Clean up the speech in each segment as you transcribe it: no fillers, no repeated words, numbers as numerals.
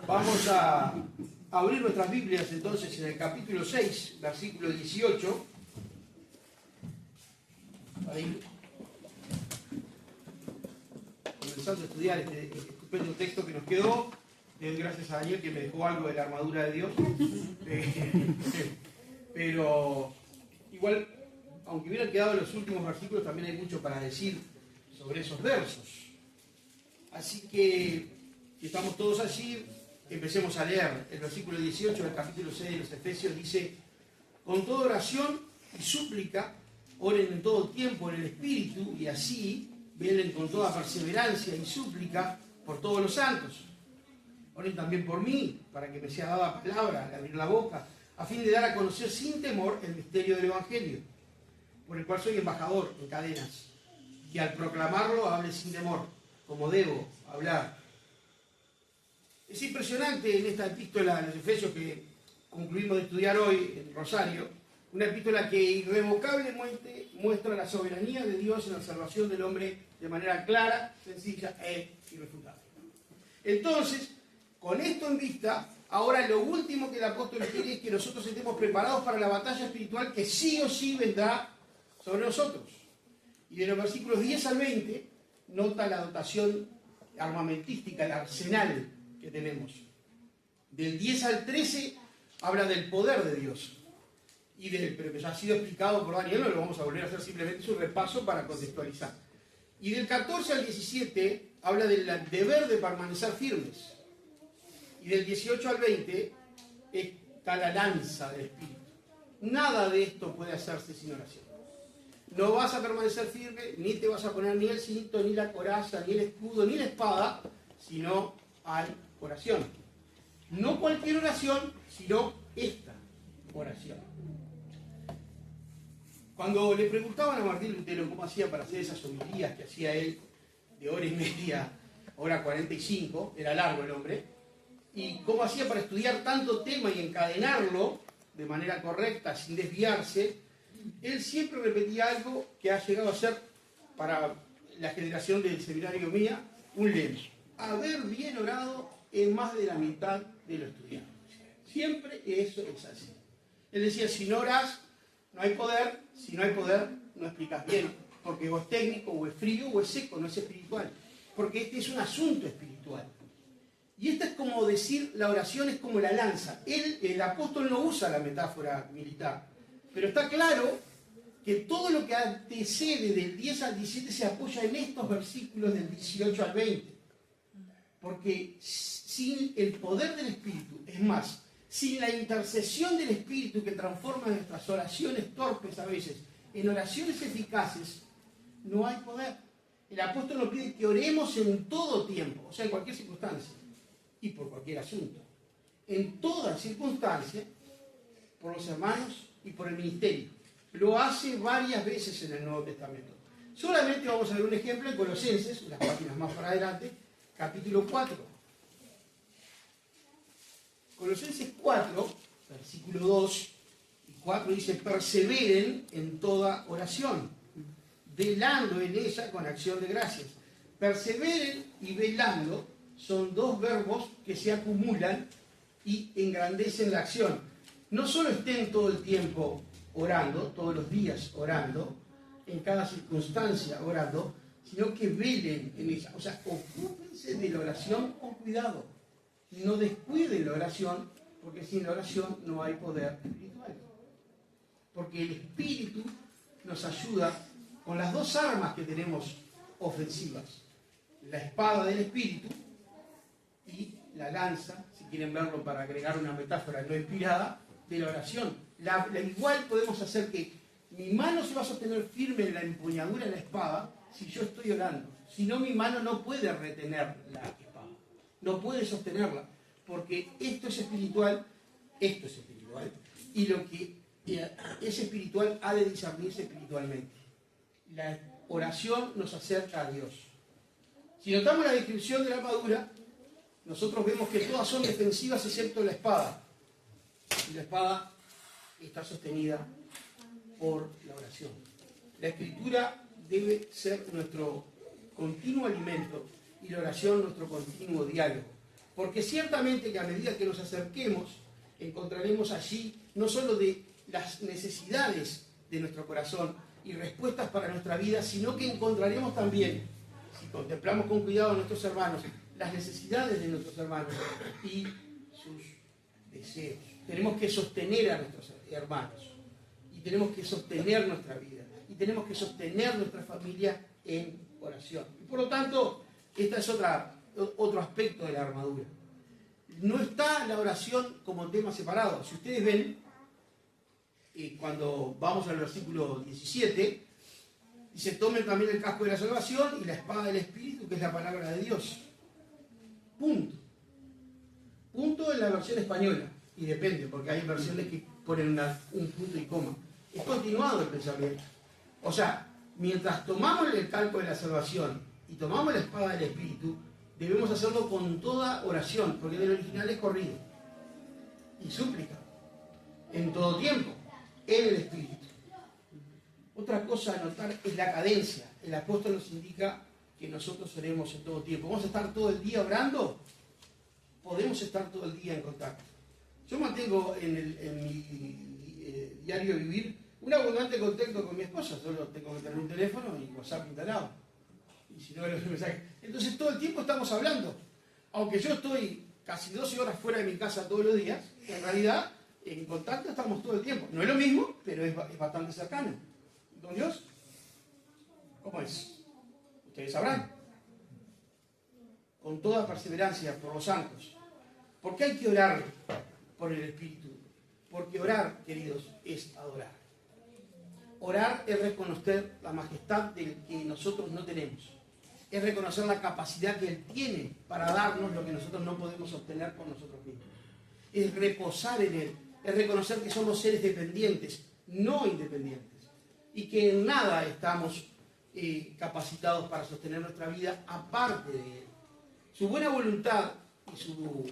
Vamos a abrir nuestras Biblias entonces en el capítulo 6, versículo 18. Ahí, comenzando a estudiar este estupendo texto que nos quedó. Gracias a Daniel que me dejó algo de la armadura de Dios. Pero igual, aunque hubieran quedado los últimos versículos, también hay mucho para decir sobre esos versos. Así que, si estamos todos allí, empecemos a leer. El versículo 18 del capítulo 6 de los Efesios dice: con toda oración y súplica, oren en todo tiempo en el Espíritu, y así velen con toda perseverancia y súplica por todos los santos. Oren también por mí, para que me sea dada palabra al abrir la boca, a fin de dar a conocer sin temor el misterio del Evangelio, por el cual soy embajador en cadenas, que al proclamarlo hable sin temor, como debo hablar. Es impresionante en esta epístola de los Efesios que concluimos de estudiar hoy en Rosario, una epístola que irrevocablemente muestra la soberanía de Dios en la salvación del hombre de manera clara, sencilla e irrefutable. Entonces, con esto en vista, ahora lo último que el apóstol quiere es que nosotros estemos preparados para la batalla espiritual que sí o sí vendrá sobre nosotros. Y de los versículos 10 al 20, nota la dotación armamentística, el arsenal que tenemos. Del 10 al 13 habla del poder de Dios. Pero que ya ha sido explicado por Daniel, no lo vamos a volver a hacer, simplemente es un repaso para contextualizar. Y del 14 al 17 habla del deber de permanecer firmes. Y del 18 al 20 está la lanza del Espíritu. Nada de esto puede hacerse sin oración. No vas a permanecer firme, ni te vas a poner ni el cinto, ni la coraza, ni el escudo, ni la espada, si no hay oración. No cualquier oración, sino esta oración. Cuando le preguntaban a Martín Lutero cómo hacía para hacer esas homilías que hacía él de hora y media, hora 45, era largo el hombre, y cómo hacía para estudiar tanto tema y encadenarlo de manera correcta, sin desviarse, él siempre repetía algo que ha llegado a ser, para la generación del seminario mía, un lema: haber bien orado en más de la mitad de lo estudiado. Siempre eso es así. Él decía: si no orás, no hay poder; si no hay poder, no explicas bien, porque o es técnico, o es frío, o es seco, no es espiritual. Porque este es un asunto espiritual. Y esta es como decir, la oración es como la lanza. El apóstol no usa la metáfora militar, pero está claro que todo lo que antecede del 10 al 17 se apoya en estos versículos del 18 al 20. Porque sin el poder del Espíritu, es más, sin la intercesión del Espíritu que transforma nuestras oraciones torpes a veces en oraciones eficaces, no hay poder. El apóstol nos pide que oremos en todo tiempo, o sea, en cualquier circunstancia y por cualquier asunto. En toda circunstancia, por los hermanos y por el ministerio. Lo hace varias veces en el Nuevo Testamento. Solamente vamos a ver un ejemplo en Colosenses, unas páginas más para adelante, capítulo 4. Colosenses 4, versículo 2 y 4 dice: perseveren en toda oración, velando en ella con acción de gracias. Perseveren y velando son dos verbos que se acumulan y engrandecen la acción. No solo estén todo el tiempo orando, todos los días orando, en cada circunstancia orando, sino que velen en ella. O sea, ocúpense de la oración con cuidado. No descuiden la oración, porque sin la oración no hay poder espiritual. Porque el Espíritu nos ayuda con las dos armas que tenemos ofensivas: la espada del Espíritu y la lanza, si quieren verlo para agregar una metáfora no inspirada, de la oración. Igual podemos hacer que mi mano se va a sostener firme en la empuñadura de la espada si yo estoy orando. Si no, mi mano no puede retener la espada, no puede sostenerla, porque esto es espiritual, y lo que es espiritual ha de discernirse espiritualmente. La oración nos acerca a Dios. Si notamos la descripción de la armadura, nosotros vemos que todas son defensivas excepto la espada. Y la espada está sostenida por la oración. La escritura debe ser nuestro continuo alimento y la oración nuestro continuo diálogo. Porque ciertamente que a medida que nos acerquemos, encontraremos allí no solo de las necesidades de nuestro corazón y respuestas para nuestra vida, sino que encontraremos también, si contemplamos con cuidado a nuestros hermanos, las necesidades de nuestros hermanos y sus deseos. Tenemos que sostener a nuestros hermanos y tenemos que sostener nuestra vida y tenemos que sostener nuestra familia en oración. Y por lo tanto, esta es otro aspecto de la armadura. No está la oración como tema separado. Si ustedes ven, cuando vamos al versículo 17, dice: tomen también el casco de la salvación y la espada del Espíritu, que es la palabra de Dios. Punto. Punto en la versión española. Y depende, porque hay versiones que ponen un punto y coma. Es continuado el pensamiento. O sea, mientras tomamos el calco de la salvación y tomamos la espada del Espíritu, debemos hacerlo con toda oración, porque en el original es corrido y súplica, en todo tiempo, en el Espíritu. Otra cosa a notar es la cadencia. El apóstol nos indica que nosotros oremos en todo tiempo. ¿Vamos a estar todo el día orando? Podemos estar todo el día en contacto. Yo mantengo en mi diario vivir un abundante contacto con mi esposa. Solo tengo que tener un teléfono y WhatsApp instalado. Y si no, los mensajes. Entonces todo el tiempo estamos hablando. Aunque yo estoy casi 12 horas fuera de mi casa todos los días, en realidad en contacto estamos todo el tiempo. No es lo mismo, pero es bastante cercano. ¿Con Dios? ¿Cómo es? Ustedes sabrán. Con toda perseverancia por los santos. ¿Por qué hay que orar por el Espíritu? Porque orar, queridos, es adorar. Orar es reconocer la majestad del que nosotros no tenemos. Es reconocer la capacidad que Él tiene para darnos lo que nosotros no podemos obtener por nosotros mismos. Es reposar en Él. Es reconocer que somos seres dependientes, no independientes. Y que en nada estamos capacitados para sostener nuestra vida aparte de Él. Su buena voluntad y su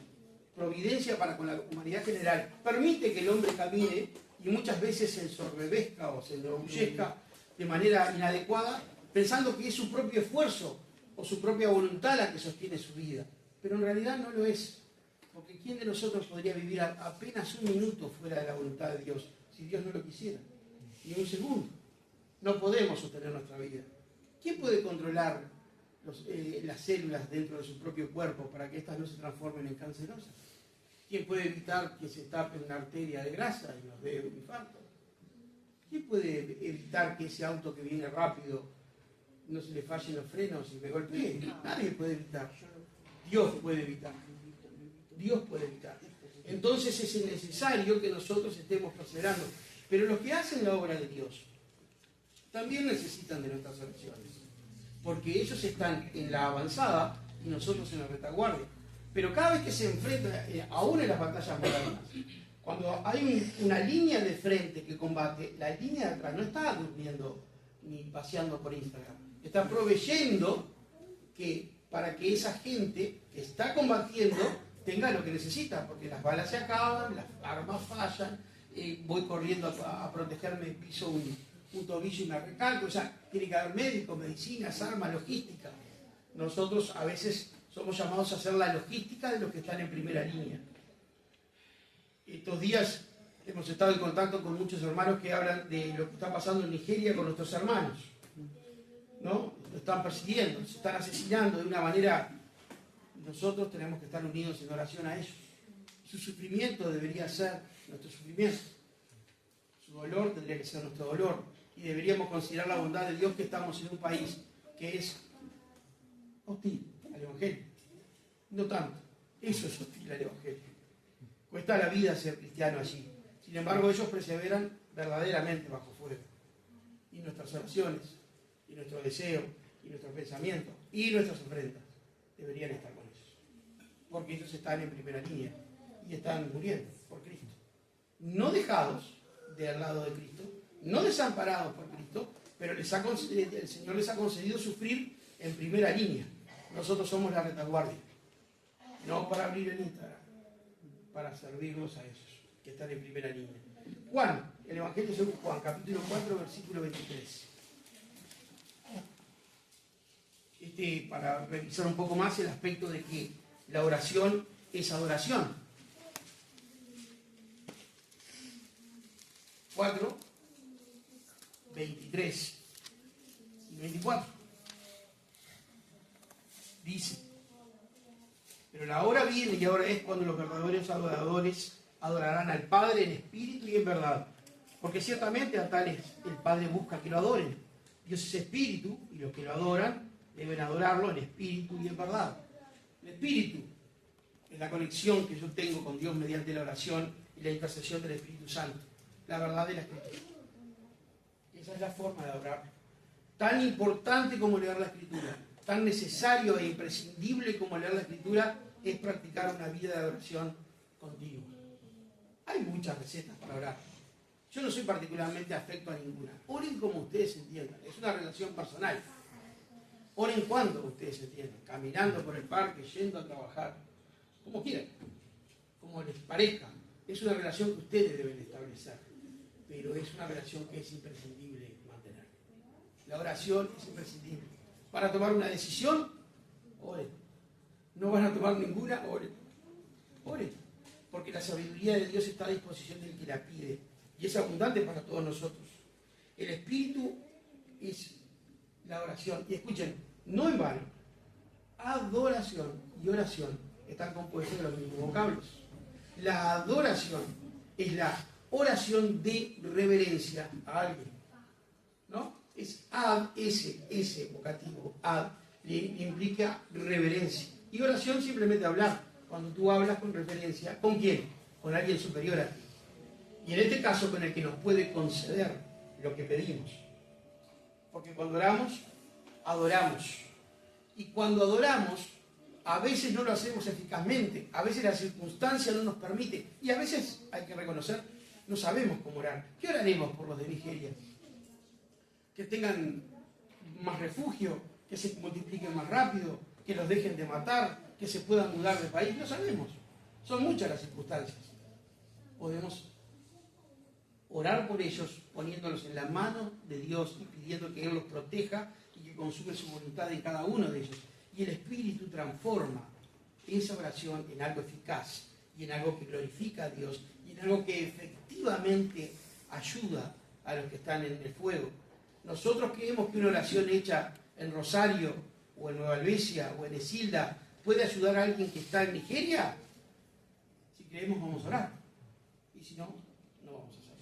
providencia para con la humanidad general permite que el hombre camine y muchas veces se ensoberbezca o se enorgullezca de manera inadecuada, pensando que es su propio esfuerzo o su propia voluntad la que sostiene su vida. Pero en realidad no lo es. Porque ¿quién de nosotros podría vivir apenas un minuto fuera de la voluntad de Dios si Dios no lo quisiera? Ni un segundo. No podemos sostener nuestra vida. ¿Quién puede controlar las células dentro de su propio cuerpo para que éstas no se transformen en cancerosas? ¿Quién puede evitar que se tape una arteria de grasa y nos dé un infarto? ¿Quién puede evitar que ese auto que viene rápido no se le fallen los frenos y me golpee? Nadie puede evitar. Dios puede evitar. Dios puede evitar. Entonces es necesario que nosotros estemos perseverando. Pero los que hacen la obra de Dios también necesitan de nuestras oraciones. Porque ellos están en la avanzada y nosotros en la retaguardia. Pero cada vez que se enfrenta, aún en las batallas modernas, cuando hay una línea de frente que combate, la línea de atrás no está durmiendo ni paseando por Instagram. Está proveyendo para que esa gente que está combatiendo tenga lo que necesita, porque las balas se acaban, las armas fallan, voy corriendo a protegerme, piso un tobillo y me recalco. O sea, tiene que haber médicos, medicinas, armas, logística. Nosotros a veces somos llamados a hacer la logística de los que están en primera línea. Estos días hemos estado en contacto con muchos hermanos que hablan de lo que está pasando en Nigeria con nuestros hermanos. ¿No? Lo están persiguiendo, se están asesinando de una manera. Nosotros tenemos que estar unidos en oración a ellos. Su sufrimiento debería ser nuestro sufrimiento. Su dolor tendría que ser nuestro dolor. Y deberíamos considerar la bondad de Dios que estamos en un país que es hostil al Evangelio. No tanto. Eso es hostil al Evangelio. Cuesta la vida ser cristiano allí. Sin embargo, ellos perseveran verdaderamente bajo fuego. Y nuestras oraciones, y nuestros deseos, y nuestros pensamientos, y nuestras ofrendas deberían estar con ellos. Porque ellos están en primera línea y están muriendo por Cristo. No dejados del lado de Cristo, no desamparados por Cristo, pero el Señor les ha concedido sufrir en primera línea. Nosotros somos la retaguardia, no para abrir el Instagram, para servirlos a esos que están en primera línea. Juan, el Evangelio según Juan, capítulo 4, versículo 23. Para revisar un poco más el aspecto de que la oración es adoración. 4, 23 y 24. Dice: pero la hora viene y ahora es cuando los verdaderos adoradores adorarán al Padre en espíritu y en verdad. Porque ciertamente a tales el Padre busca que lo adoren. Dios es espíritu y los que lo adoran deben adorarlo en espíritu y en verdad. El espíritu es la conexión que yo tengo con Dios mediante la oración y la intercesión del Espíritu Santo. La verdad de la Escritura. Esa es la forma de adorar. Tan importante como leer la Escritura, tan necesario e imprescindible como leer la Escritura, es practicar una vida de adoración continua. Hay muchas recetas para orar. Yo no soy particularmente afecto a ninguna. Oren como ustedes entiendan. Es una relación personal. Oren cuando ustedes entiendan. Caminando por el parque, yendo a trabajar. Como quieran. Como les parezca. Es una relación que ustedes deben establecer. Pero es una relación que es imprescindible mantener. La oración es imprescindible. Para tomar una decisión, oren. No van a tomar ninguna, oren. Oren. Porque la sabiduría de Dios está a disposición del que la pide. Y es abundante para todos nosotros. El Espíritu es la oración. Y escuchen, no en vano, adoración y oración están compuestos de los mismos vocablos. La adoración es la oración de reverencia a alguien. ¿No? Es ad, ese vocativo, ad, le implica reverencia. Y oración simplemente hablar. Cuando tú hablas con referencia, ¿con quién? Con alguien superior a ti. Y en este caso con el que nos puede conceder lo que pedimos. Porque cuando oramos, adoramos. Y cuando adoramos, a veces no lo hacemos eficazmente, a veces la circunstancia no nos permite, y a veces, hay que reconocer, no sabemos cómo orar. ¿Qué oraremos por los de Nigeria? Que tengan más refugio, que se multipliquen más rápido, que los dejen de matar, que se puedan mudar de país. No sabemos. Son muchas las circunstancias. Podemos orar por ellos poniéndolos en la mano de Dios y pidiendo que Él los proteja y que consume su voluntad en cada uno de ellos. Y el Espíritu transforma esa oración en algo eficaz y en algo que glorifica a Dios y en algo que efectivamente ayuda a los que están en el fuego. Nosotros creemos que una oración hecha en Rosario o en Nueva Albesia o en Esilda puede ayudar a alguien que está en Nigeria. Si creemos, vamos a orar. Y si no, no vamos a hacerlo.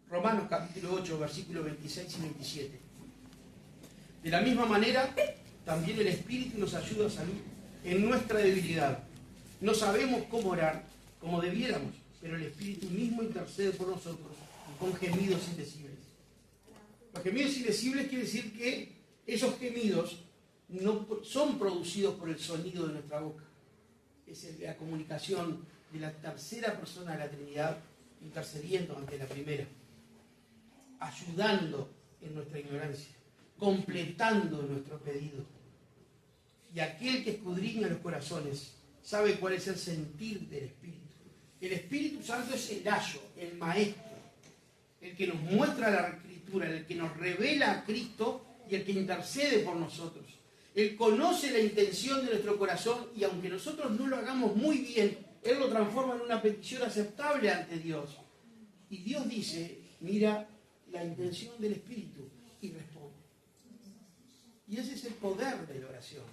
Romanos capítulo 8, versículos 26 y 27. De la misma manera, también el Espíritu nos ayuda a salir en nuestra debilidad. No sabemos cómo orar como debiéramos, pero el Espíritu mismo intercede por nosotros con gemidos indecibles. Los gemidos indecibles quiere decir que esos gemidos no son producidos por el sonido de nuestra boca. Es la comunicación de la tercera persona de la Trinidad intercediendo ante la primera, ayudando en nuestra ignorancia, completando nuestro pedido. Y aquel que escudriña los corazones sabe cuál es el sentir del Espíritu. El Espíritu Santo es el ayo, el maestro, el que nos muestra la Escritura, el que nos revela a Cristo y el que intercede por nosotros. Él conoce la intención de nuestro corazón y aunque nosotros no lo hagamos muy bien, Él lo transforma en una petición aceptable ante Dios. Y Dios dice, mira la intención del Espíritu y responde. Y ese es el poder de la oración.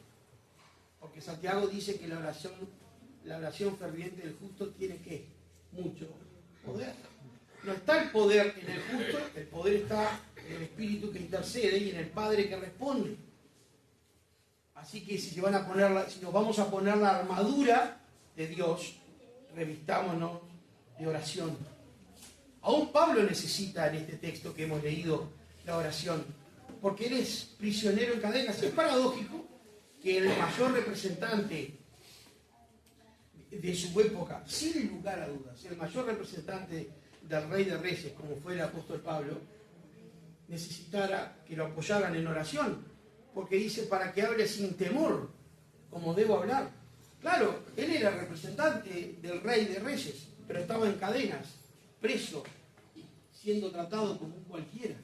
Porque Santiago dice que la oración ferviente del justo tiene ¿qué? Mucho poder. No está el poder en el justo, el poder está en el Espíritu que intercede y en el Padre que responde. Así que si nos vamos a poner la armadura de Dios, revistámonos de oración. Aún Pablo necesita en este texto que hemos leído la oración, porque él es prisionero en cadenas. Es paradójico que el mayor representante de su época, sin lugar a dudas, el mayor representante del Rey de Reyes, como fue el apóstol Pablo, necesitara que lo apoyaran en oración, porque dice, para que hable sin temor, como debo hablar. Claro, él era el representante del Rey de Reyes, pero estaba en cadenas, preso, siendo tratado como un cualquiera.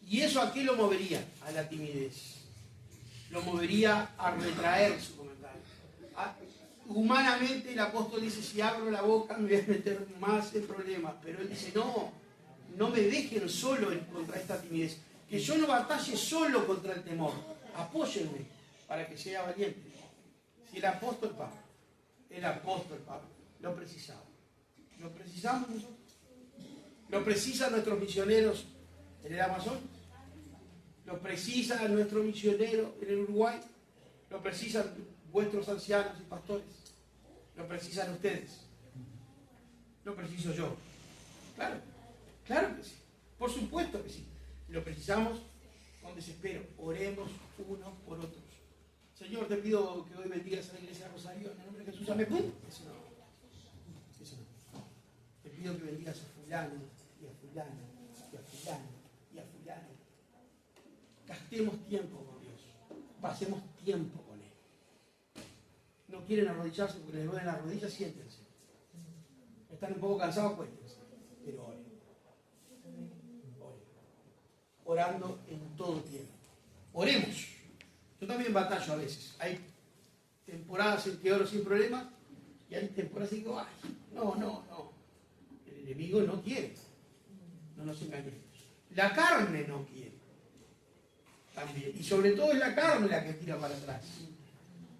¿Y eso a qué lo movería? A la timidez. Lo movería a retraer su comentario. humanamente el apóstol dice, si abro la boca me voy a meter más en problemas. Pero él dice, no me dejen solo contra esta timidez. Que yo no batalle solo contra el temor. Apóyenme para que sea valiente. Si el apóstol Pablo, lo precisaba. ¿Lo precisamos nosotros? ¿Lo precisan nuestros misioneros en el Amazonas? ¿Lo precisa nuestro misionero en el Uruguay? ¿Lo precisan vuestros ancianos y pastores? ¿Lo precisan ustedes? ¿Lo preciso yo? Claro que sí. Por supuesto que sí. Lo precisamos con desespero. Oremos unos por otros. Señor, te pido que hoy bendigas a la iglesia de Rosario en el nombre de Jesús. Amén. Eso no. Te pido que bendigas a fulano y a fulano y a fulano y a fulano. Gastemos tiempo con Dios. Pasemos tiempo con Él. No quieren arrodillarse porque les duelen las rodillas, siéntense. Están un poco cansados, cuéntense. Pero oren. Orando en todo tiempo. Oremos. Yo también batallo a veces. Hay temporadas en que oro sin problemas y hay temporadas en que digo, ay, no. El enemigo no quiere. No nos engañemos. La carne no quiere. También. Y sobre todo es la carne la que tira para atrás.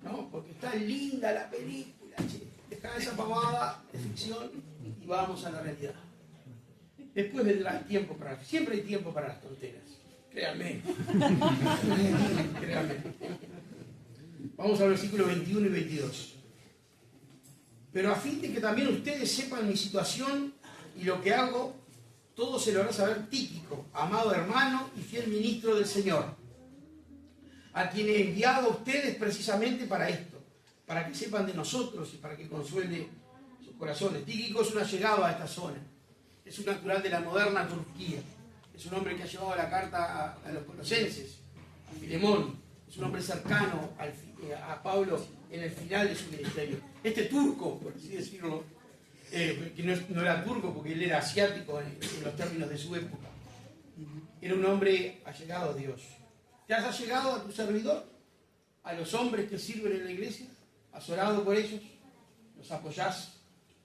¿No? Porque está linda la película, che. Deja esa pavada de ficción y vamos a la realidad. Después vendrá el tiempo siempre hay tiempo para las tonteras. Créanme. Vamos al versículo 21 y 22. Pero a fin de que también ustedes sepan mi situación y lo que hago, todo se lo hará saber Tíquico, amado hermano y fiel ministro del Señor, a quien he enviado a ustedes precisamente para esto, para que sepan de nosotros y para que consuele sus corazones. Tíquico es un allegado a esta zona, es un natural de la moderna Turquía, es un hombre que ha llevado la carta a los colosenses, a Filemón, es un hombre cercano a Pablo en el final de su ministerio. Este turco, por así decirlo, que no era turco porque él era asiático en los términos de su época, era un hombre allegado a Dios. ¿Te has allegado a tu servidor? ¿A los hombres que sirven en la iglesia? ¿Has orado por ellos? ¿Los apoyás?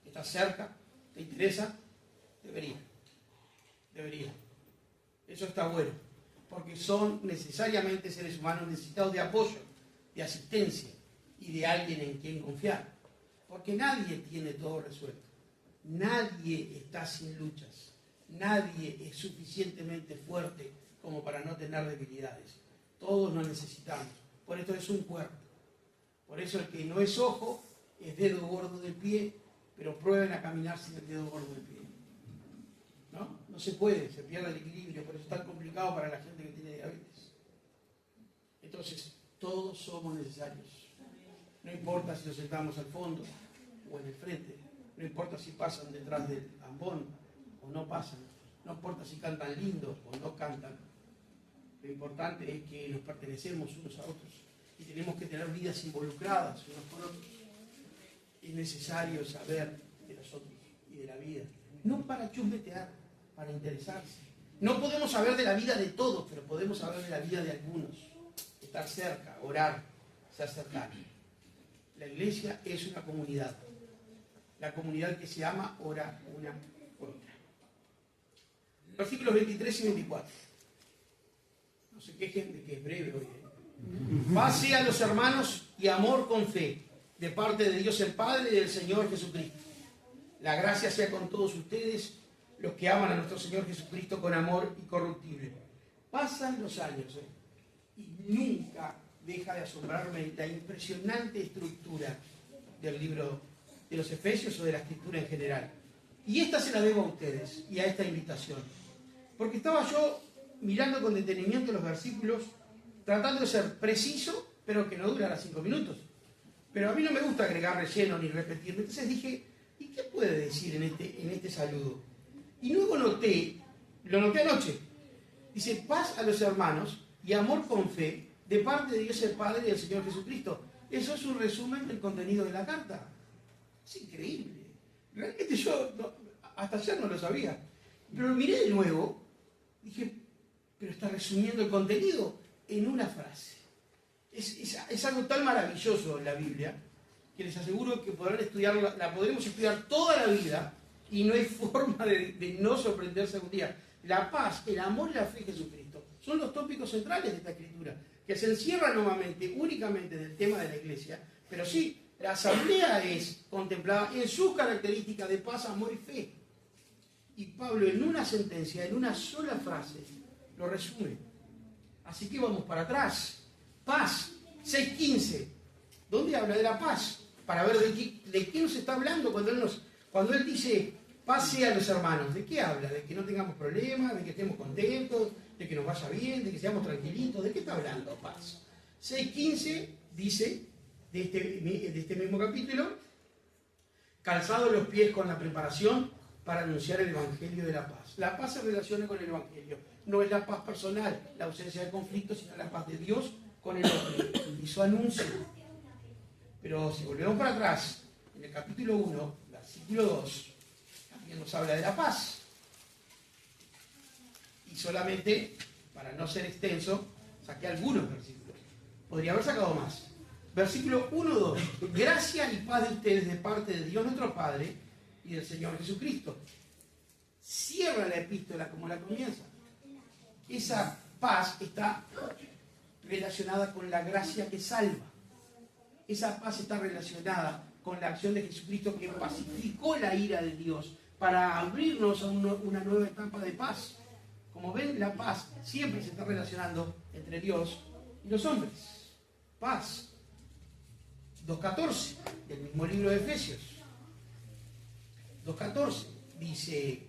¿Estás cerca? ¿Te interesa? Debería. Eso está bueno, porque son necesariamente seres humanos necesitados de apoyo, de asistencia y de alguien en quien confiar. Porque nadie tiene todo resuelto. Nadie está sin luchas. Nadie es suficientemente fuerte como para no tener debilidades. Todos nos necesitamos. Por esto es un cuerpo. Por eso el que no es ojo es dedo gordo del pie, pero prueben a caminar sin el dedo gordo del pie. No se puede, se pierde el equilibrio, por eso es tan complicado para la gente que tiene diabetes. Entonces, todos somos necesarios. No importa si nos sentamos al fondo o en el frente, no importa si pasan detrás del ambón o no pasan, no importa si cantan lindo o no cantan. Lo importante es que nos pertenecemos unos a otros y tenemos que tener vidas involucradas unos con otros. Es necesario saber de los otros y de la vida, no para chusmetear, para interesarse. No podemos saber de la vida de todos, pero podemos saber de la vida de algunos. Estar cerca, orar, ser cercano. La iglesia es una comunidad. La comunidad que se ama, ora una por otra. Versículos 23 y 24. No se quejen de que es breve hoy. Paz a los hermanos y amor con fe, de parte de Dios el Padre y del Señor Jesucristo. La gracia sea con todos ustedes, los que aman a nuestro Señor Jesucristo con amor incorruptible. Pasan los años y nunca deja de asombrarme la impresionante estructura del libro de los Efesios o de la Escritura en general. Y esta se la debo a ustedes y a esta invitación. Porque estaba yo mirando con detenimiento los versículos, tratando de ser preciso, pero que no durara 5 minutos. Pero a mí no me gusta agregar relleno ni repetirme. Entonces dije, ¿y qué puede decir en este saludo? Y luego lo noté anoche. Dice, paz a los hermanos y amor con fe de parte de Dios el Padre y del Señor Jesucristo. Eso es un resumen del contenido de la carta. Es increíble. Realmente yo hasta ayer no lo sabía. Pero lo miré de nuevo, dije, pero está resumiendo el contenido en una frase. Es algo tan maravilloso en la Biblia que les aseguro que podrán estudiarla, la podremos estudiar toda la vida y no hay forma de no sorprenderse algún día. La paz, el amor y la fe en Jesucristo son los tópicos centrales de esta escritura, que se encierran nuevamente, únicamente del tema de la iglesia, pero sí, la asamblea es contemplada en sus características de paz, amor y fe. Y Pablo en una sentencia, en una sola frase, lo resume. Así que vamos para atrás. Paz, 6.15. ¿Dónde habla de la paz? Para ver de qué nos está hablando cuando él dice paz sea a los hermanos. ¿De qué habla? ¿De que no tengamos problemas? ¿De que estemos contentos? ¿De que nos vaya bien? ¿De que seamos tranquilitos? ¿De qué está hablando paz? 6.15 dice, de este mismo capítulo, calzados los pies con la preparación para anunciar el Evangelio de la paz. La paz se relaciona con el Evangelio. No es la paz personal, la ausencia de conflicto, sino la paz de Dios con el hombre y su anuncio. Pero si volvemos para atrás, en el capítulo 1, versículo 2, también nos habla de la paz. Y solamente, para no ser extenso, saqué algunos versículos. Podría haber sacado más. Versículo 1-2. Gracia y paz de ustedes de parte de Dios nuestro Padre y del Señor Jesucristo. Cierra la epístola como la comienza. Esa paz está relacionada con la gracia que salva. Esa paz está relacionada con la acción de Jesucristo que pacificó la ira de Dios para abrirnos a una nueva etapa de paz. Como ven, la paz siempre se está relacionando entre Dios y los hombres. Paz. 2.14 del mismo libro de Efesios. 2.14 dice,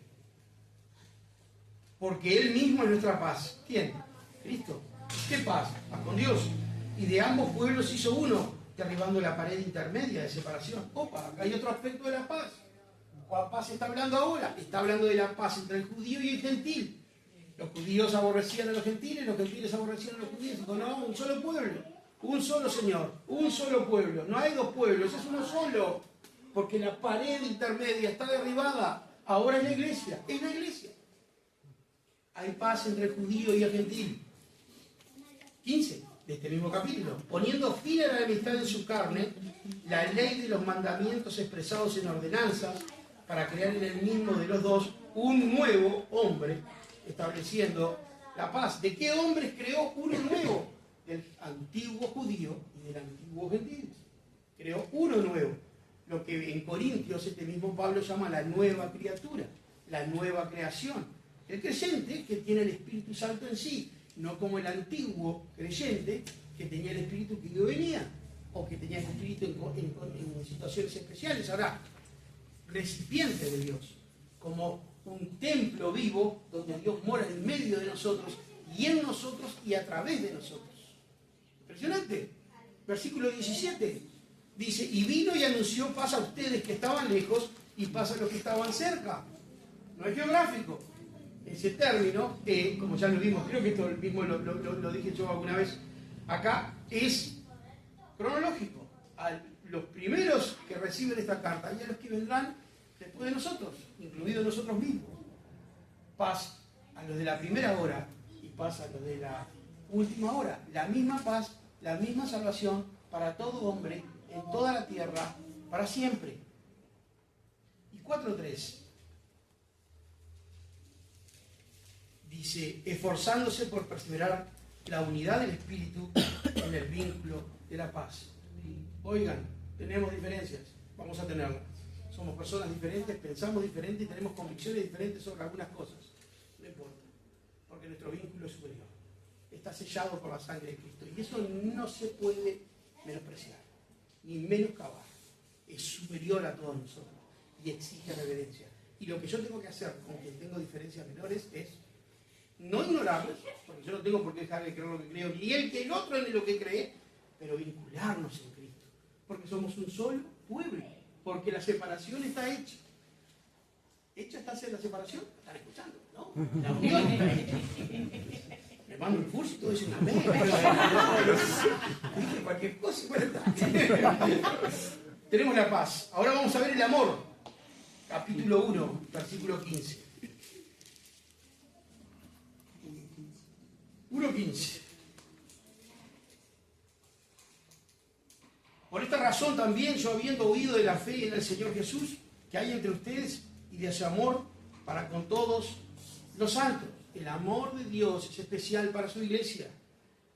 porque Él mismo es nuestra paz. ¿Quién? Cristo. ¿Qué paz? Paz con Dios. Y de ambos pueblos hizo uno, derribando la pared intermedia de separación. Opa, acá hay otro aspecto de la paz. ¿Cuál paz está hablando ahora? Está hablando de la paz entre el judío y el gentil. Los judíos aborrecían a los gentiles aborrecían a los judíos. Dijo, no, un solo pueblo, un solo Señor, un solo pueblo. No hay dos pueblos, es uno solo. Porque la pared intermedia está derribada. Ahora es la iglesia, es la iglesia. Hay paz entre el judío y el gentil. 15 de este mismo capítulo. Poniendo fin a la enemistad en su carne, la ley de los mandamientos expresados en ordenanzas, para crear en el mismo de los dos un nuevo hombre, estableciendo la paz. ¿De qué hombres creó uno nuevo? Del antiguo judío y del antiguo gentil. Creó uno nuevo. Lo que en Corintios este mismo Pablo llama la nueva criatura, la nueva creación. El creyente que tiene el Espíritu Santo en sí, no como el antiguo creyente que tenía el Espíritu que yo venía, o que tenía el Espíritu en situaciones especiales. Ahora, recipiente de Dios, como un templo vivo donde Dios mora en medio de nosotros y en nosotros y a través de nosotros. Impresionante. Versículo 17 dice, y vino y anunció paz a ustedes que estaban lejos y paz a los que estaban cerca. No es geográfico. Ese término, como ya lo vimos, creo que esto mismo lo dije yo alguna vez acá, es cronológico. A los primeros que reciben esta carta y a los que vendrán después de nosotros, incluidos nosotros mismos. Paz a los de la primera hora y paz a los de la última hora. La misma paz, la misma salvación para todo hombre en toda la tierra, para siempre. Y 4.3 dice, esforzándose por perseverar la unidad del Espíritu en el vínculo de la paz. Oigan, tenemos diferencias, vamos a tenerlas. Somos personas diferentes, pensamos diferente y tenemos convicciones diferentes sobre algunas cosas. No importa, porque nuestro vínculo es superior. Está sellado por la sangre de Cristo. Y eso no se puede menospreciar, ni menoscabar. Es superior a todos nosotros y exige reverencia. Y lo que yo tengo que hacer con quien tengo diferencias menores es no ignorarlos, porque yo no tengo por qué dejar de creer lo que creo, ni el que el otro en lo que cree, pero vincularnos en Cristo. Porque somos un solo pueblo. Porque la separación está hecha. ¿Hecha está la separación? ¿Están escuchando? ¿No? La unión está hecha. Me mando un furso y todo dice una vez. Dije cualquier cosa. Tenemos la paz. Ahora vamos a ver el amor. Capítulo 1, versículo 15. 1.15. Por esta razón también, yo habiendo oído de la fe en el Señor Jesús que hay entre ustedes y de su amor para con todos los santos. El amor de Dios es especial para su iglesia.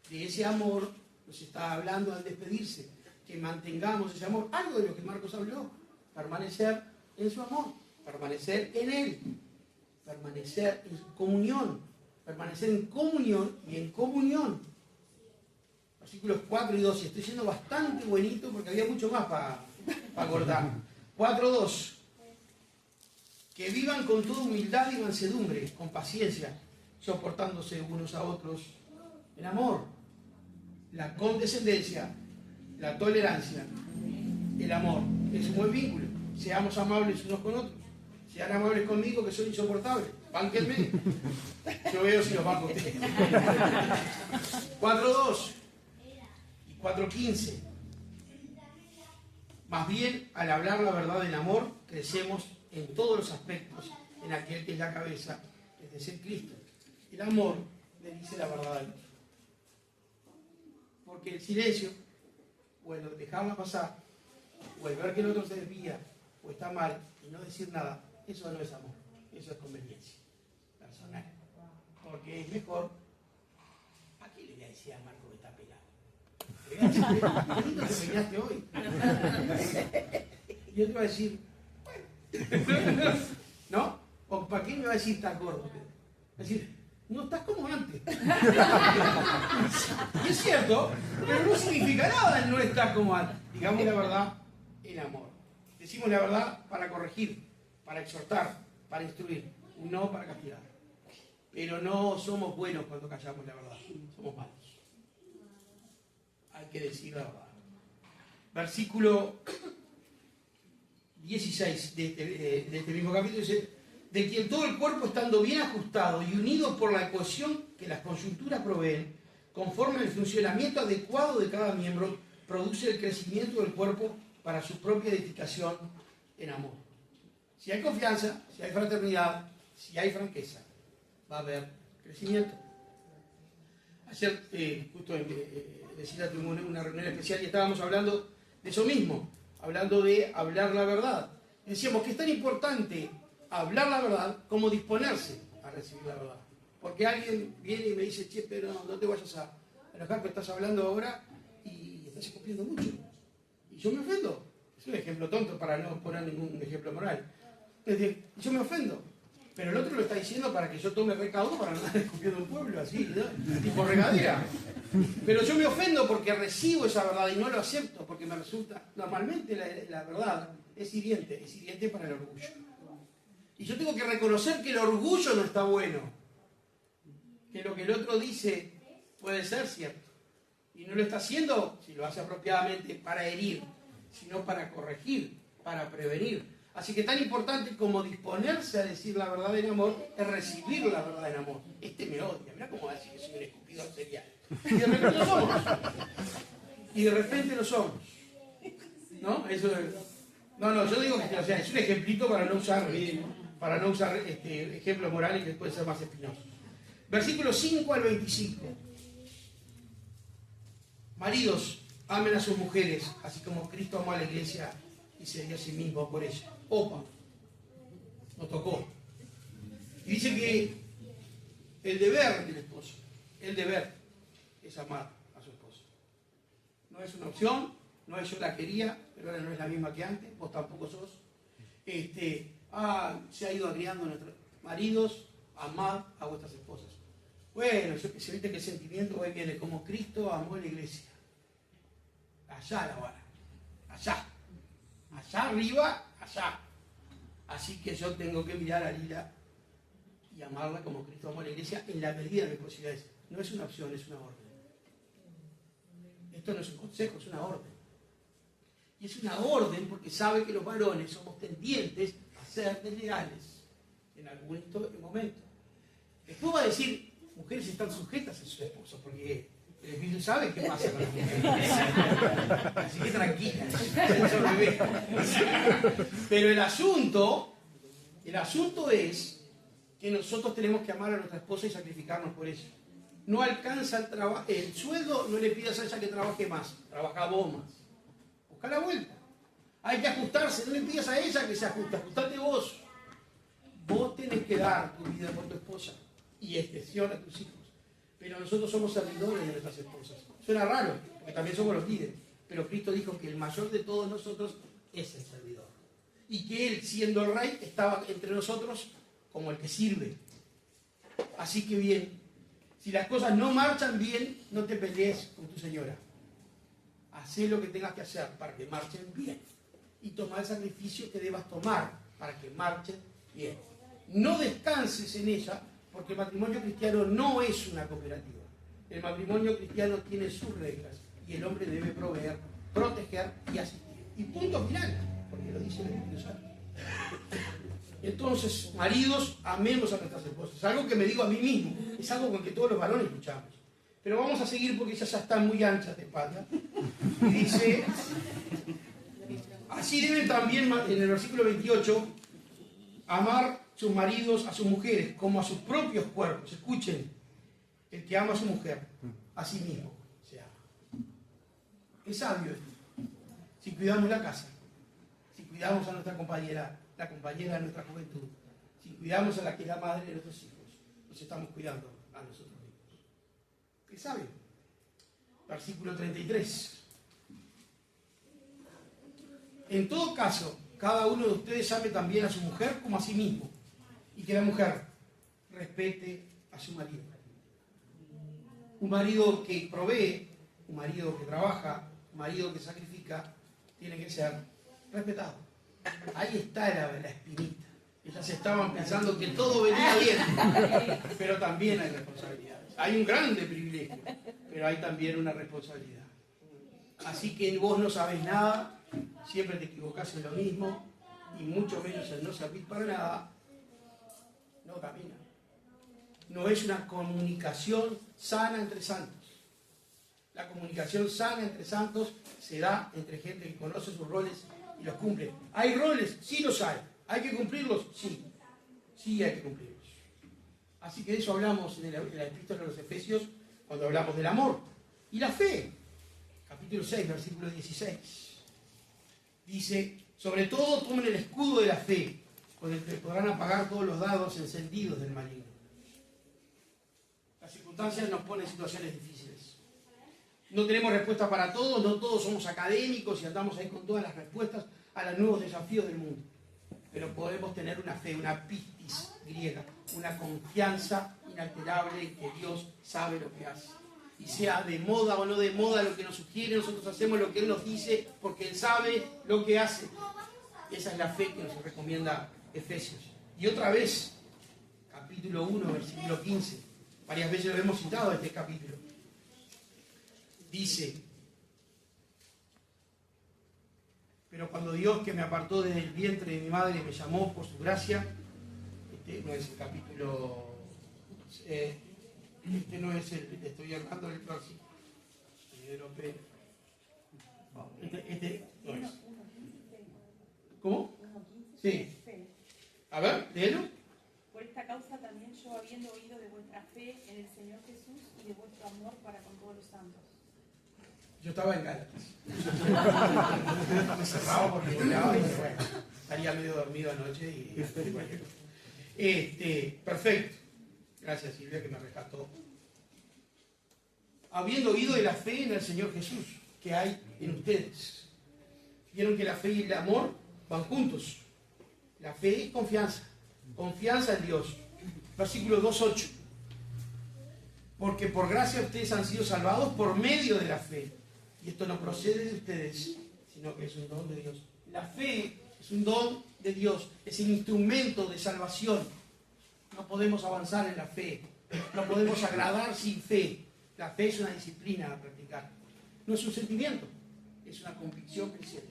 De ese amor nos está hablando al despedirse, que mantengamos ese amor. Algo de lo que Marcos habló, permanecer en su amor, permanecer en Él, permanecer en comunión, permanecer en comunión y en comunión. Versículos 4 y 2, y estoy siendo bastante buenito porque había mucho más para acordar. 4:2, que vivan con toda humildad y mansedumbre, con paciencia, soportándose unos a otros en amor, la condescendencia, la tolerancia, el amor. Es un buen vínculo. Seamos amables unos con otros. Sean amables conmigo, que soy insoportable. Bánquenme. Yo veo si los banco ustedes. 4:2 y 4:15. Más bien, al hablar la verdad en amor, crecemos en todos los aspectos en aquel que es la cabeza, es decir, Cristo. El amor le dice la verdad al otro. Porque el silencio, o el dejarla pasar, o el ver que el otro se desvía, o está mal, y no decir nada, eso no es amor, eso es conveniencia personal. Porque es mejor. ¿A qué le voy a decir a Marco que está pelado? Le voy a decir, qué lindo te peinaste hoy. Y otro va a decir, bueno. ¿No? ¿O para qué me va a decir está gordo? Va a decir, no estás como antes. Y es cierto, pero no significa nada el no estar como antes. Digamos la verdad en amor. Decimos la verdad para corregir, para exhortar, para instruir, no para castigar. Pero no somos buenos cuando callamos la verdad, somos malos. Hay que decir la verdad. Versículo 16 de este mismo capítulo dice, de quien todo el cuerpo estando bien ajustado y unido por la cohesión que las coyunturas proveen, conforme al funcionamiento adecuado de cada miembro, produce el crecimiento del cuerpo para su propia edificación en amor. Si hay confianza, si hay fraternidad, si hay franqueza, va a haber crecimiento. Ayer, justo tuvimos una reunión especial y estábamos hablando de eso mismo, hablando de hablar la verdad. Decíamos que es tan importante hablar la verdad como disponerse a recibir la verdad. Porque alguien viene y me dice, che, pero no te vayas a enojar, que estás hablando ahora y estás escupiendo mucho. Y yo me ofendo. Es un ejemplo tonto para no poner ningún ejemplo moral. Es decir, yo me ofendo. Pero el otro lo está diciendo para que yo tome recaudo para no estar escupiendo un pueblo así, ¿no? Tipo regadera. Pero yo me ofendo porque recibo esa verdad y no lo acepto porque me resulta... Normalmente la verdad es hiriente para el orgullo. Y yo tengo que reconocer que el orgullo no está bueno. Que lo que el otro dice puede ser cierto. Y no lo está haciendo, si lo hace apropiadamente, para herir, sino para corregir, para prevenir. Así que tan importante como disponerse a decir la verdad en amor es recibir la verdad en amor. Este me odia, mirá cómo va a decir que soy un escupidor serial. Y de repente lo somos. Y de repente lo somos. ¿No? Eso es... No, yo digo que o sea, es un ejemplito para no usar ejemplos morales que pueden ser más espinosos. Versículos 5 al 25. Maridos, amen a sus mujeres, así como Cristo amó a la iglesia y se dio a sí mismo por ella. Opa, nos tocó. Y dice que el deber del esposo, el deber es amar a su esposa. No es una opción, no es yo la quería, pero ahora no es la misma que antes, vos tampoco sos. Se ha ido agriando nuestros maridos, amad a vuestras esposas. Bueno, yo que sé, viste que el sentimiento hoy viene como Cristo amó a la iglesia. Allá la vara, allá arriba, allá. Así que yo tengo que mirar a Lila y amarla como Cristo amó a la iglesia en la medida de mis posibilidades. No es una opción, es una orden. Esto no es un consejo, es una orden. Y es una orden porque sabe que los varones somos tendientes a ser desleales en algún momento. Después va a decir, mujeres están sujetas a sus esposos, porque el Espíritu sabe qué pasa con las mujeres. Así que tranquilas. Pero el asunto es que nosotros tenemos que amar a nuestra esposa y sacrificarnos por ella. No alcanza el sueldo, no le pidas a ella que trabaje más, trabaja vos más. busca la vuelta. Hay que ajustarse, no le pidas a ella que se ajuste, ajustate vos. Vos tenés que dar tu vida por tu esposa y extensión a tus hijos. Pero nosotros somos servidores de nuestras esposas. Suena raro, porque también somos los líderes. Pero Cristo dijo que el mayor de todos nosotros es el servidor. Y que Él, siendo el rey, estaba entre nosotros como el que sirve. Así que bien, si las cosas no marchan bien, no te pelees con tu señora. Hacé lo que tengas que hacer para que marchen bien. Y toma el sacrificio que debas tomar para que marchen bien. No descanses en ella, porque el matrimonio cristiano no es una cooperativa. El matrimonio cristiano tiene sus reglas y el hombre debe proveer, proteger y asistir. Y punto final, porque lo dice el Espíritu Santo. Entonces, maridos, amemos a nuestras esposas. Es algo que me digo a mí mismo, es algo con que todos los varones luchamos. Pero vamos a seguir porque ellas ya están muy anchas de espalda. Y dice, así deben también, en el versículo 28, amar sus maridos a sus mujeres como a sus propios cuerpos. Escuchen, el que ama a su mujer, a sí mismo se ama. Es sabio esto. Si cuidamos la casa, si cuidamos a nuestra compañera, la compañera de nuestra juventud, si cuidamos a la que es la madre de nuestros hijos, nos estamos cuidando a nosotros mismos. Es sabio. Versículo 33. En todo caso, cada uno de ustedes ame también a su mujer como a sí mismo, y que la mujer respete a su marido. Un marido que provee, un marido que trabaja, un marido que sacrifica, tiene que ser respetado. Ahí está la espinita. Ellas estaban pensando que todo venía bien, pero también hay responsabilidades. Hay un grande privilegio, pero hay también una responsabilidad. Así que vos no sabés nada, siempre te equivocás en lo mismo, y mucho menos en no servir para nada, no camina. No es una comunicación sana entre santos. La comunicación sana entre santos se da entre gente que conoce sus roles y los cumple. ¿Hay roles? Sí los hay. ¿Hay que cumplirlos? Sí. Sí hay que cumplirlos. Así que de eso hablamos en la epístola de los Efesios cuando hablamos del amor. Y la fe. Capítulo 6, versículo 16. Dice, sobre todo tomen el escudo de la fe, con el que podrán apagar todos los dardos encendidos del maligno. Las circunstancias nos ponen en situaciones difíciles. No tenemos respuesta para todo, no todos somos académicos y andamos ahí con todas las respuestas a los nuevos desafíos del mundo. Pero podemos tener una fe, una pistis griega, una confianza inalterable en que Dios sabe lo que hace. Y sea de moda o no de moda lo que nos sugiere, nosotros hacemos lo que Él nos dice porque Él sabe lo que hace. Esa es la fe que nos recomienda Efesios. Y otra vez, capítulo 1, versículo 15. Varias veces lo hemos citado este capítulo. Dice, pero cuando Dios que me apartó desde el vientre de mi madre me llamó por su gracia, este no es el capítulo, este no es el, estoy hablando del próximo. Este no es. ¿Cómo? Sí. A ver, léelo. Por esta causa también yo, habiendo oído de vuestra fe en el Señor Jesús y de vuestro amor para con todos los santos. Yo estaba en Gálatas. Me cerraba porque volaba y bueno, estaría medio dormido anoche y cualquier cosa. Perfecto. Gracias Silvia que me rescató. Habiendo oído de la fe en el Señor Jesús que hay en ustedes. Vieron que la fe y el amor van juntos. La fe es confianza. Confianza en Dios. Versículo 2.8. Porque por gracia ustedes han sido salvados por medio de la fe. Y esto no procede de ustedes, sino que es un don de Dios. La fe es un don de Dios. Es el instrumento de salvación. No podemos avanzar en la fe. No podemos agradar sin fe. La fe es una disciplina a practicar. No es un sentimiento. Es una convicción creciente.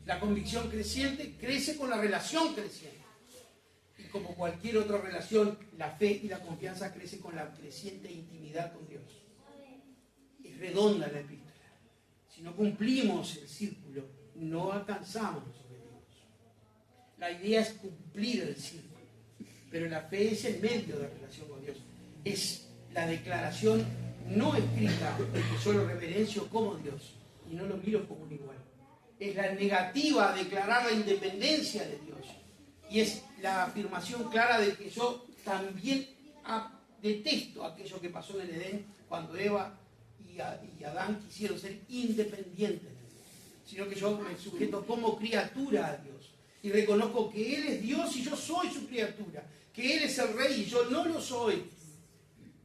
La convicción creciente crece con la relación creciente. Y como cualquier otra relación, la fe y la confianza crecen con la creciente intimidad con Dios. Es redonda la epístola. Si no cumplimos el círculo, no alcanzamos los objetivos. La idea es cumplir el círculo. Pero la fe es el medio de relación con Dios. Es la declaración no escrita de que yo lo reverencio como Dios y no lo miro como un igual. es la negativa a declarar la independencia de Dios. Y es la afirmación clara de que yo también detesto aquello que pasó en el Edén cuando Eva y Adán quisieron ser independientes de Dios, sino que yo me sujeto como criatura a Dios y reconozco que Él es Dios y yo soy su criatura, que Él es el Rey y yo no lo soy,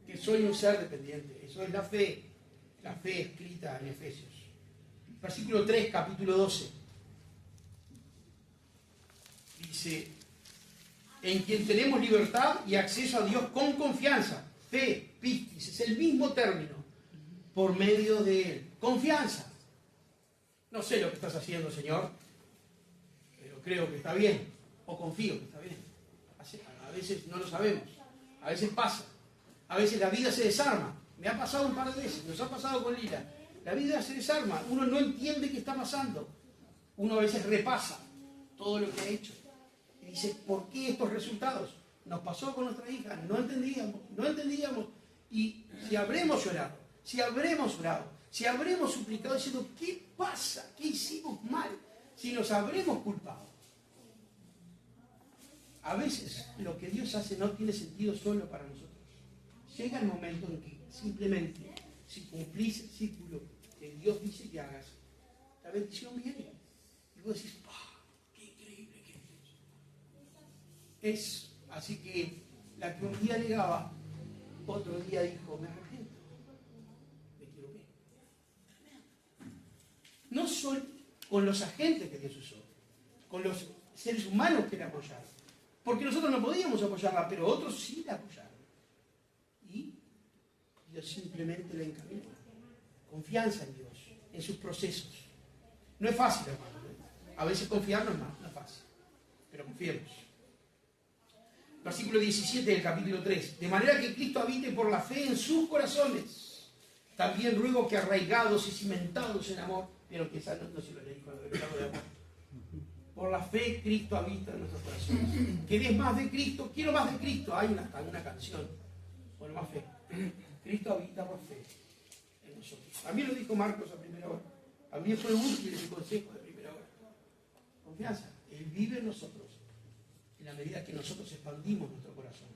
que soy un ser dependiente. Eso es la fe escrita en Efesios. Versículo 3, capítulo 12. Dice: en quien tenemos libertad y acceso a Dios con confianza. Fe, pistis, es el mismo término. Por medio de Él. Confianza. No sé lo que estás haciendo, Señor, pero creo que está bien. O confío que está bien. A veces no lo sabemos. A veces pasa. A veces la vida se desarma. Me ha pasado un par de veces. Nos ha pasado con Lila. La vida se desarma. Uno no entiende qué está pasando. Uno a veces repasa todo lo que ha hecho. Y dice, ¿por qué estos resultados? Nos pasó con nuestra hija, no entendíamos. Y si habremos llorado, si habremos orado, si habremos suplicado diciendo, ¿qué pasa? ¿Qué hicimos mal? Si nos habremos culpado. A veces lo que Dios hace no tiene sentido solo para nosotros. Llega el momento en que simplemente, si cumplís el círculo que Dios dice que hagas, la bendición viene. Y vos decís, qué increíble que es Dios. Es así que la que un día negaba, otro día dijo, me arrepiento, me quiero ver. No solo con los agentes que Dios usó, con los seres humanos que la apoyaron. Porque nosotros no podíamos apoyarla, pero otros sí la apoyaron. Y Dios simplemente la encaminó. Confianza en Dios, en sus procesos. No es fácil, hermano. A veces confiar no es fácil. Pero confiemos. Versículo 17 del capítulo 3. De manera que Cristo habite por la fe en sus corazones. También ruego que arraigados y cimentados en amor. Vieron que esa no se lo leí cuando le hablaba de amor. Por la fe Cristo habita en nuestros corazones. ¿Querés más de Cristo? Quiero más de Cristo. Hay una canción. Por más fe. Cristo habita por fe en nosotros. A mí lo dijo Marcos a primera hora. A mí fue útil ese consejo de primera hora. Confianza. Él vive en nosotros. En la medida que nosotros expandimos nuestro corazón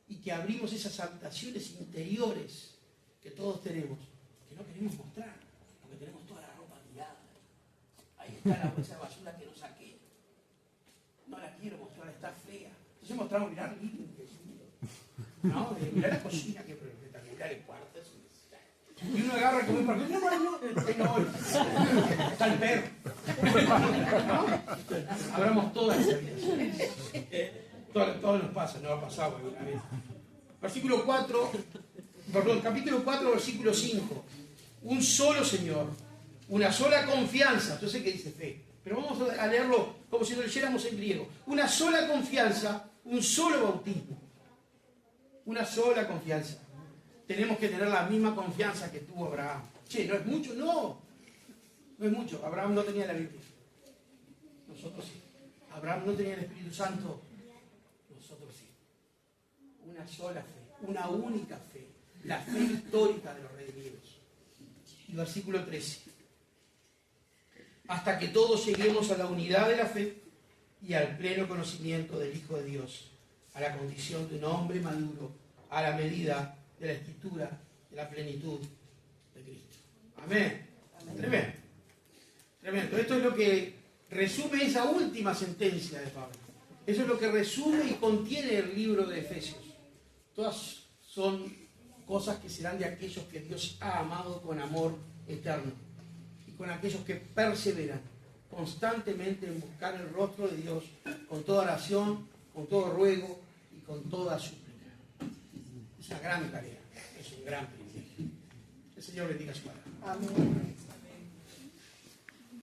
y que abrimos esas habitaciones interiores que todos tenemos, que no queremos mostrar, porque tenemos toda la ropa tirada. Ahí está la bolsa de basura que no saqué. No la quiero mostrar, está fea. Entonces mostramos, mirar living, que es lindo. ¿No? Mirar la cocina, que mirar el cuarto. Y uno agarra como un parque. No. Está el perro. ¿No? Abramos todas las habitaciones. Todo nos pasa, nos ha pasado alguna vez. Capítulo 4, versículo 5. Un solo Señor, una sola confianza. Yo sé que dice fe, pero vamos a leerlo como si lo leyéramos en griego. Una sola confianza, un solo bautismo. Una sola confianza. Tenemos que tener la misma confianza que tuvo Abraham. Che, ¿no es mucho? No es mucho. Abraham no tenía la Biblia. Nosotros sí. Abraham no tenía el Espíritu Santo. Nosotros sí. Una sola fe, una única fe. La fe histórica de los redimidos. Y versículo 13. Hasta que todos lleguemos a la unidad de la fe y al pleno conocimiento del Hijo de Dios, a la condición de un hombre maduro, a la medida de la estatura, de la plenitud de Cristo. Amén. Tremendo. Tremendo. Esto es lo que resume esa última sentencia de Pablo. Eso es lo que resume y contiene el libro de Efesios. Todas son cosas que serán de aquellos que Dios ha amado con amor eterno y con aquellos que perseveran constantemente en buscar el rostro de Dios con toda oración, con todo ruego y con toda súplica. Es una gran tarea, es un gran privilegio. El Señor bendiga su palabra. Amén.